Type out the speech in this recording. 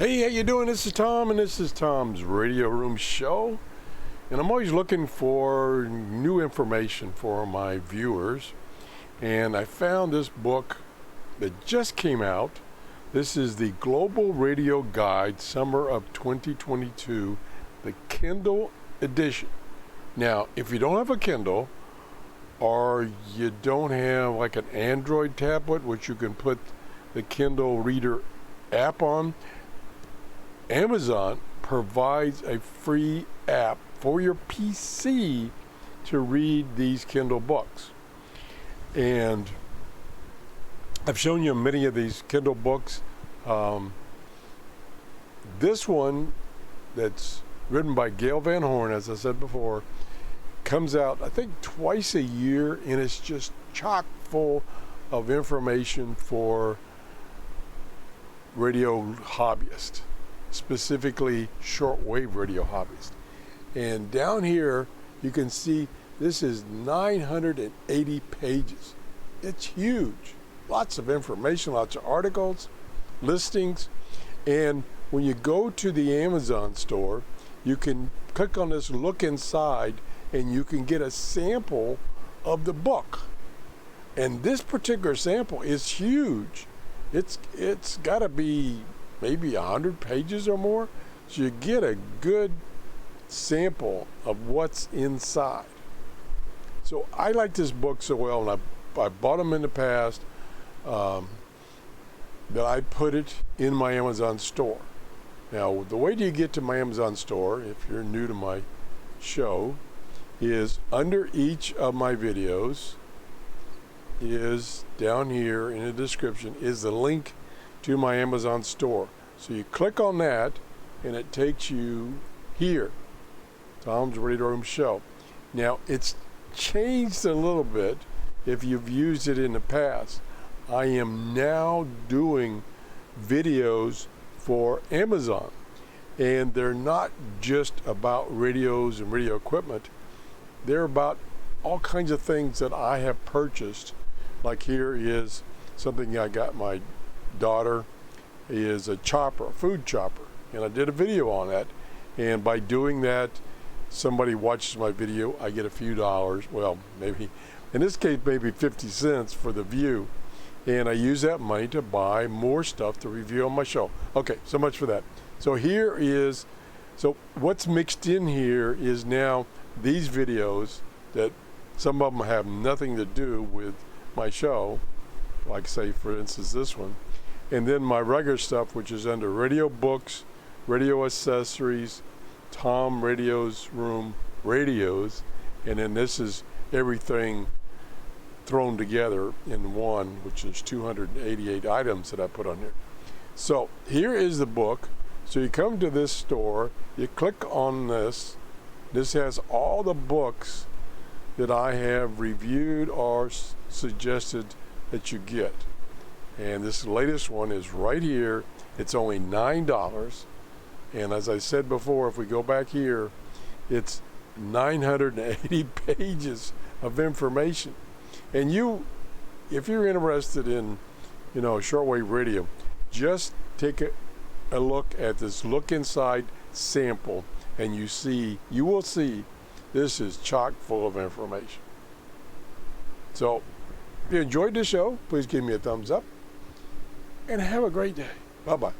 Hey, how you doing? This is Tom, and this is Tom's Radio Room Show. And I'm always looking for new information for my viewers. And I found this book that just came out. This is the Global Radio Guide, Summer of 2022, the Kindle edition. Now, if you don't have a Kindle, or you don't have like an Android tablet, which you can put the Kindle Reader app on, Amazon provides a free app for your PC to read these Kindle books. And I've shown you many of these Kindle books. This one that's written by Gayle Van Horn, as I said before, comes out I think twice a year, and it's just chock full of information for radio hobbyists, specifically shortwave radio hobbyists. And down here you can see this is 980 pages. It's huge. Lots of information, lots of articles, listings. And when you go to the Amazon store, you can click on this look inside and you can get a sample of the book. And this particular sample is huge. It's got to be maybe 100 pages or more, so you get a good sample of what's inside. So I like this book so well, and I bought them in the past, that I put it in my Amazon store. Now, the way you get to my Amazon store, if you're new to my show, is under each of my videos is down here in the description is the link to my Amazon store. So you click on that and it takes you here, Tom's Radio Room Show. Now it's changed a little bit if you've used it in the past. I am now doing videos for Amazon, and they're not just about radios and radio equipment. They're about all kinds of things that I have purchased. Like here is something I got my daughter, is a chopper, a food chopper, and I did a video on that. And by doing that, somebody watches my video, I get a few dollars. Well, maybe in this case, maybe 50 cents for the view. And I use that money to buy more stuff to review on my show. Okay, so much for that. So here is, so what's mixed in here is now these videos that some of them have nothing to do with my show, like say for instance this one, and then my regular stuff, which is under radio books, radio accessories, Tom Radio's Room radios, and then this is everything thrown together in one, which is 288 items that I put on here. So here is the book. So you come to this store, you click on this. This has all the books that I have reviewed or suggested that you get. And this latest one is right here. It's only $9. And as I said before, if we go back here, it's 980 pages of information. And you, if you're interested in, shortwave radio, just take a look at this look inside sample, and you will see this is chock full of information. So if you enjoyed the show, please give me a thumbs up and have a great day. Bye-bye.